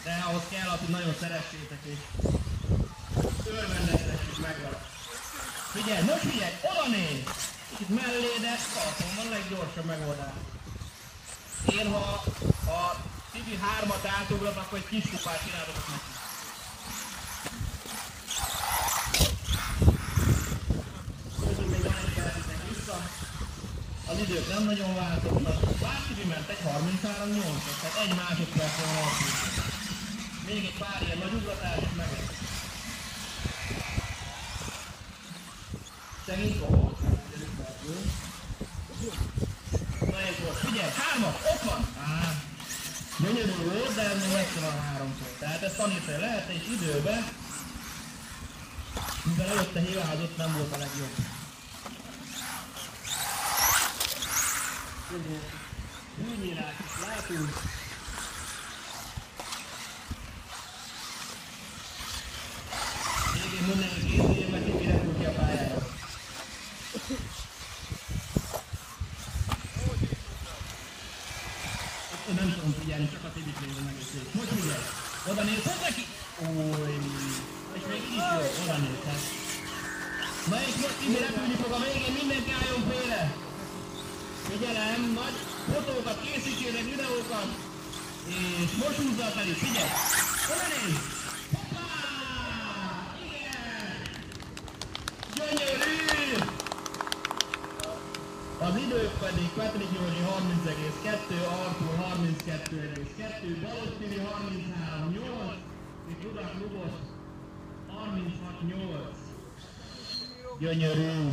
De ahhoz kell, hogy nagyon szeressétek és örvendeztessük meg vele. Figyelj, most figyelj, oda néz! Kicsit mellé, de tartom, van a leggyorsabb megoldás. Én ha a Tibi 3-at átugrat, akkor egy kis kupát csinálok neki. Közül még van egy keretítek vissza. Az idők nem nagyon változnak. Bár Tibi ment egy 33-8-at, tehát egy másodpercen alakult. Még egy pár ilyen nagy ugratás és meg lesz. Segít, ó, nagyon volt. Figyelj, 3-at, ott van! Gyönyörű volt, de ez még messze van 3-tól. Tehát ezt tanítani lehet, és időben, mivel előtte hibázott, nem volt a legjobb. Hűnyírás is látunk. Végén mindenki készüljön, mert Tibi repül ki a pályára. Nem tudom figyelni, csak a Tibit nézem egész. Most figyelj! Oda néz, hogy neki! Új! És még így is jó, oda néz, hát. Na és most Tibi repülni fog a végén, mindenki álljon félre! Figyelem, nagy fotókat készítsétek, videókat! És most húzza a Telit, figyelj! Oda néz! Hoppá! Igen! Gyönyörű! Az idők pedig Petrik Józsi 30,2, Artur 32,2, Balogh Tibi 33,8 és Rudak Lubos 36,8. Gyönyörű!